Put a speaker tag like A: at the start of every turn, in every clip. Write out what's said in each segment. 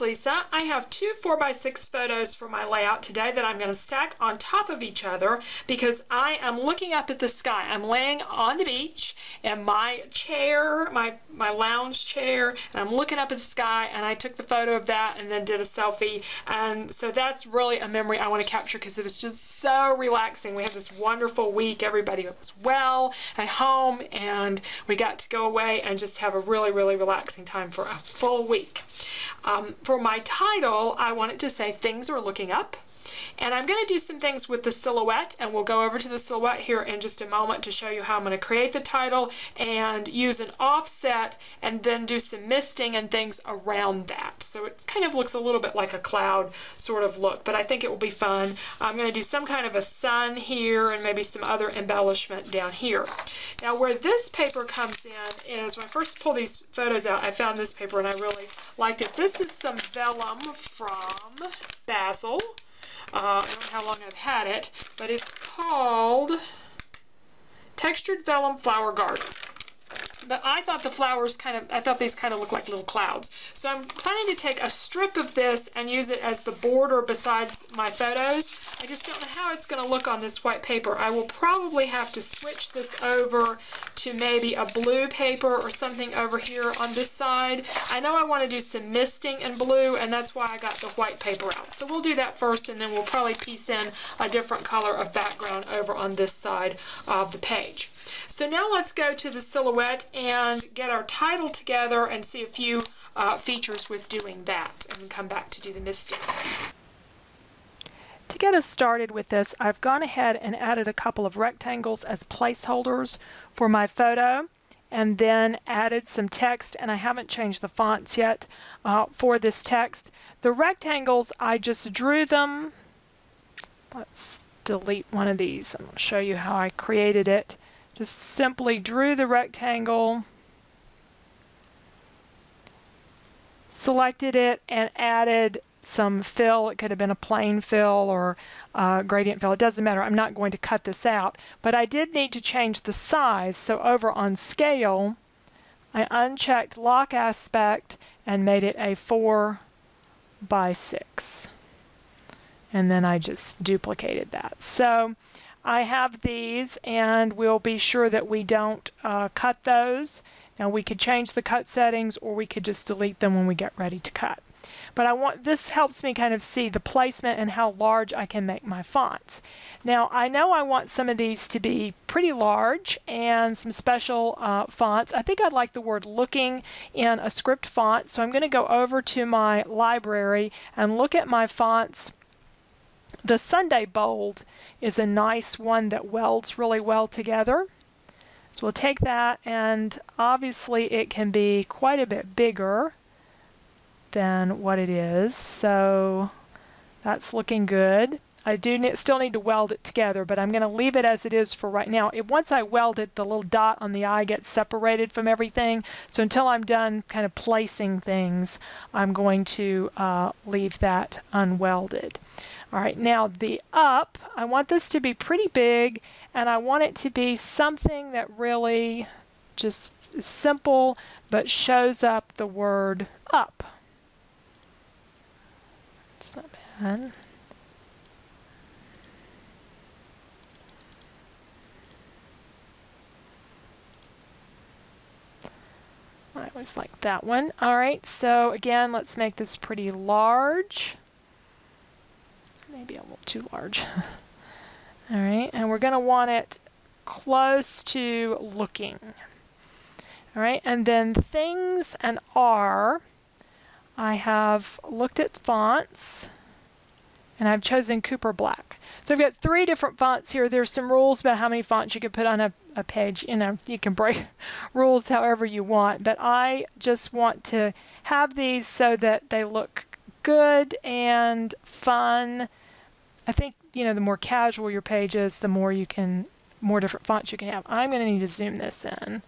A: Lisa. I have two 4x6 photos for my layout today that I'm going to stack on top of each other because I am looking up at the sky. I'm laying on the beach in my chair, my lounge chair, and I'm looking up at the sky, and I took the photo of that and then did a selfie. And so that's really a memory I want to capture because it was just so relaxing. We had this wonderful week. Everybody was well at home, and we got to go away and just have a really, really relaxing time for a full week. For my title, I wanted to say things are looking up. And I'm going to do some things with the silhouette, and we'll go over to the silhouette here in just a moment to show you how I'm going to create the title and use an offset and then do some misting and things around that. So it kind of looks a little bit like a cloud sort of look, but I think it will be fun. I'm going to do some kind of a sun here and maybe some other embellishment down here. Now where this paper comes in is when I first pulled these photos out, I found this paper and I really liked it. This is some vellum from Basil. I don't know how long I've had it, but it's called Textured Vellum Flower Garden. But I thought the flowers I thought these kind of look like little clouds. So I'm planning to take a strip of this and use it as the border beside my photos. I just don't know how it's going to look on this white paper. I will probably have to switch this over to maybe a blue paper or something over here on this side. I know I want to do some misting in blue, and that's why I got the white paper out. So we'll do that first, and then we'll probably piece in a different color of background over on this side of the page. So now let's go to the silhouette and get our title together and see a few features with doing that, and come back to do the misting. To get us started with this, I've gone ahead and added a couple of rectangles as placeholders for my photo, and then added some text, and I haven't changed the fonts yet for this text. The rectangles, I just drew them. Let's delete one of these and I'll show you how I created it. Just simply drew the rectangle, selected it, and added some fill. It could have been a plain fill or gradient fill. It doesn't matter. I'm not going to cut this out. But I did need to change the size. So over on Scale, I unchecked Lock Aspect and made it a 4x6. And then I just duplicated that. So I have these, and we'll be sure that we don't cut those. Now we could change the cut settings, or we could just delete them when we get ready to cut. But this helps me kind of see the placement and how large I can make my fonts. Now I know I want some of these to be pretty large and some special fonts. I think I'd like the word looking in a script font, so I'm going to go over to my library and look at my fonts. The Sunday Bold is a nice one that welds really well together. So we'll take that, and obviously it can be quite a bit bigger than what it is. So that's looking good. I do still need to weld it together, but I'm going to leave it as it is for right now. Once I weld it, the little dot on the eye gets separated from everything. So until I'm done kind of placing things, I'm going to leave that unwelded. All right, now the up, I want this to be pretty big, and I want it to be something that really just is simple, but shows up the word up. It's not bad. I always like that one. All right, so again, let's make this pretty large. Maybe a little too large. All right, and we're going to want it close to looking. All right, and then things and R, I have looked at fonts, and I've chosen Cooper Black. So I've got 3 different fonts here. There's some rules about how many fonts you can put on a page. You know, you can break rules however you want, but I just want to have these so that they look good and fun. I think, you know, the more casual your page is, the more different fonts you can have. I'm going to need to zoom this in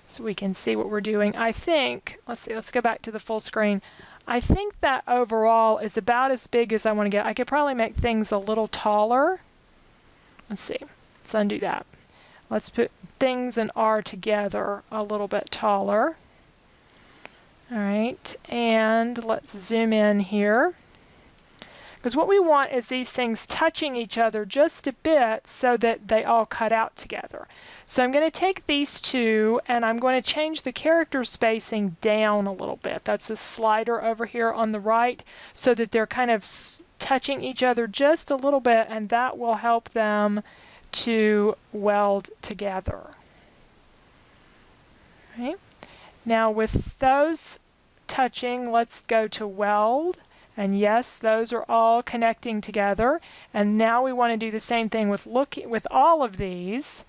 A: so we can see what we're doing. I think, let's go back to the full screen. I think that overall is about as big as I want to get. I could probably make things a little taller. Let's see. Let's undo that. Let's put things and R together a little bit taller. All right, and let's zoom in here. Because what we want is these things touching each other just a bit so that they all cut out together. So I'm going to take these two and I'm going to change the character spacing down a little bit. That's the slider over here on the right, so that they're kind of touching each other just a little bit, and that will help them to weld together. Okay. Now with those touching, let's go to weld. And yes, those are all connecting together. And now we want to do the same thing with all of these.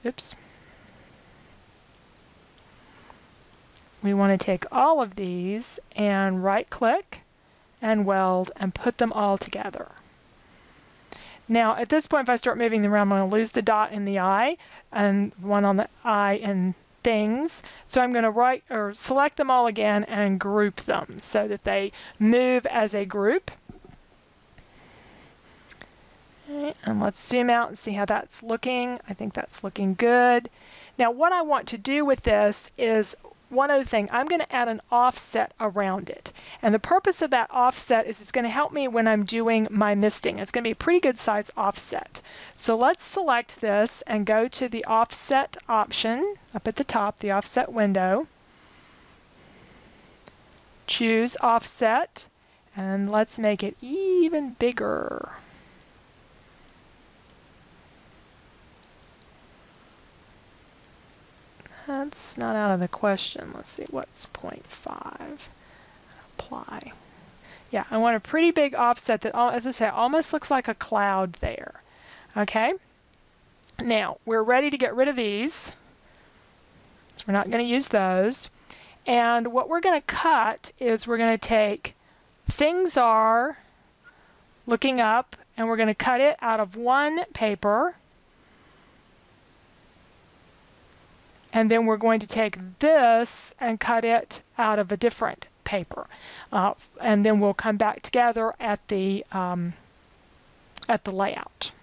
A: Oops. We want to take all of these and right-click and weld and put them all together. Now, at this point, if I start moving them around, I'm going to lose the dot in the eye and one on the eye and things. So I'm going to select them all again and group them so that they move as a group. Okay, and let's zoom out and see how that's looking. I think that's looking good. Now what I want to do with this is one other thing. I'm going to add an offset around it. And the purpose of that offset is it's going to help me when I'm doing my misting. It's going to be a pretty good size offset. So let's select this and go to the offset option up at the top, the offset window. Choose offset, and let's make it even bigger. That's not out of the question. Let's see, what's 0.5? Apply. Yeah, I want a pretty big offset that, as I say, almost looks like a cloud there. Okay? Now, we're ready to get rid of these. So we're not going to use those. And what we're going to cut is we're going to take things are looking up, and we're going to cut it out of one paper. And then we're going to take this and cut it out of a different paper. And then we'll come back together at the layout.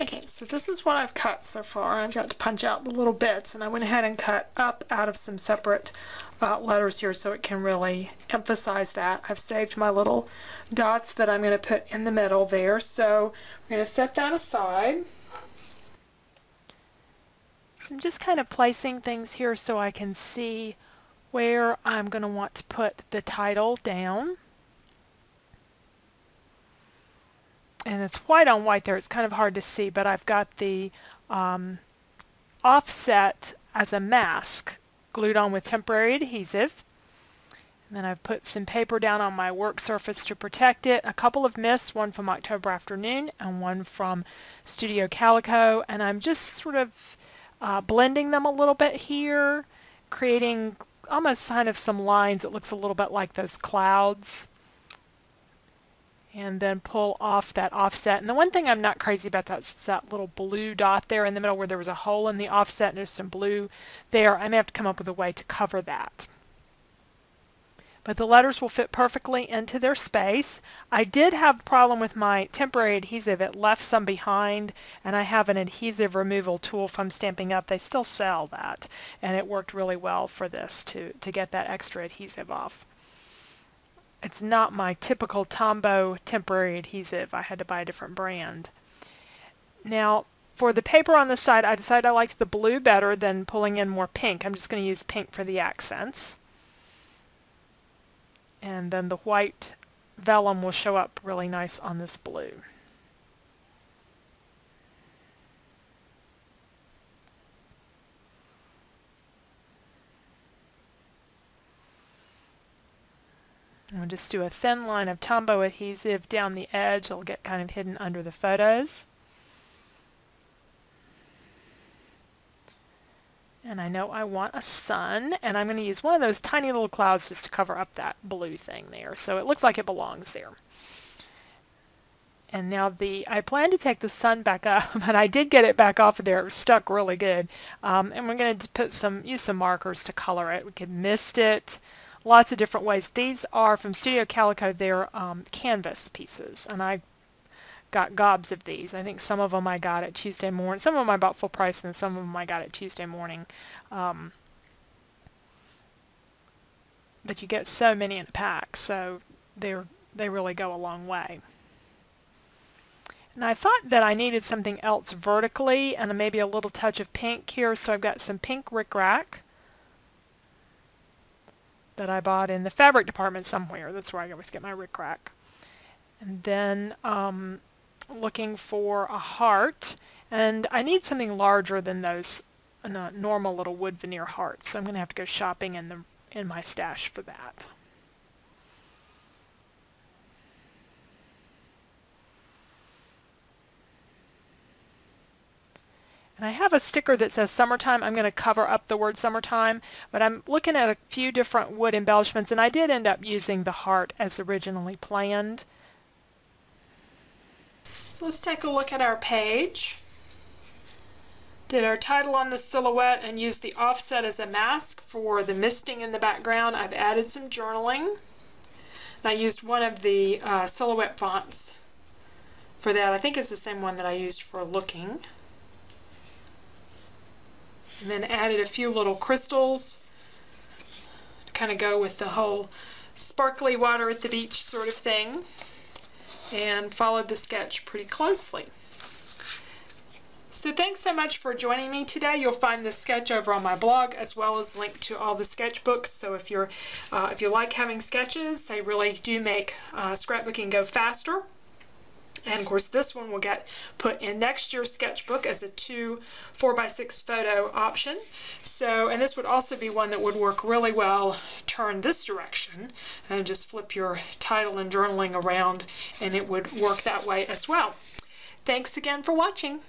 A: Okay, so this is what I've cut so far. I've got to punch out the little bits, and I went ahead and cut up out of some separate letters here so it can really emphasize that. I've saved my little dots that I'm going to put in the middle there. So we're going to set that aside. So I'm just kind of placing things here so I can see where I'm going to want to put the title down. And it's white on white there. It's kind of hard to see, but I've got the offset as a mask glued on with temporary adhesive. And then I've put some paper down on my work surface to protect it. A couple of mists, one from October Afternoon and one from Studio Calico. And I'm just sort of blending them a little bit here, creating almost kind of some lines. It looks a little bit like those clouds. And then pull off that offset. And the one thing I'm not crazy about, that's that little blue dot there in the middle where there was a hole in the offset and there's some blue there. I may have to come up with a way to cover that. But the letters will fit perfectly into their space. I did have a problem with my temporary adhesive. It left some behind, and I have an adhesive removal tool from Stampin' Up. They still sell that, and it worked really well for this to get that extra adhesive off. It's not my typical Tombow temporary adhesive. I had to buy a different brand. Now, for the paper on the side, I decided I liked the blue better than pulling in more pink. I'm just going to use pink for the accents. And then the white vellum will show up really nice on this blue. I'll just do a thin line of Tombow adhesive down the edge. It'll get kind of hidden under the photos. And I know I want a sun, and I'm going to use one of those tiny little clouds just to cover up that blue thing there. So it looks like it belongs there. And now I plan to take the sun back up, and I did get it back off of there. It was stuck really good. And we're going to use some markers to color it. We could mist it. Lots of different ways. These are from Studio Calico. They're canvas pieces, and I got gobs of these. I think some of them I got at Tuesday morning. Some of them I bought full price, and some of them I got at Tuesday morning. but you get so many in a pack, so they really go a long way. And I thought that I needed something else vertically and maybe a little touch of pink here, so I've got some pink rickrack that I bought in the fabric department somewhere. That's where I always get my rickrack. And then looking for a heart, and I need something larger than those normal little wood veneer hearts, so I'm going to have to go shopping in my stash for that. And I have a sticker that says summertime. I'm going to cover up the word summertime, but I'm looking at a few different wood embellishments, and I did end up using the heart as originally planned. So let's take a look at our page. Did our title on the silhouette and used the offset as a mask for the misting in the background. I've added some journaling. And I used one of the silhouette fonts for that. I think it's the same one that I used for looking. And then added a few little crystals to kind of go with the whole sparkly water at the beach sort of thing, and followed the sketch pretty closely. So thanks so much for joining me today. You'll find this sketch over on my blog, as well as link to all the sketchbooks. So if you like having sketches, they really do make scrapbooking go faster. And of course, this one will get put in next year's sketchbook as a 2 4x6 photo option. So, and this would also be one that would work really well turned this direction, and just flip your title and journaling around, and it would work that way as well. Thanks again for watching.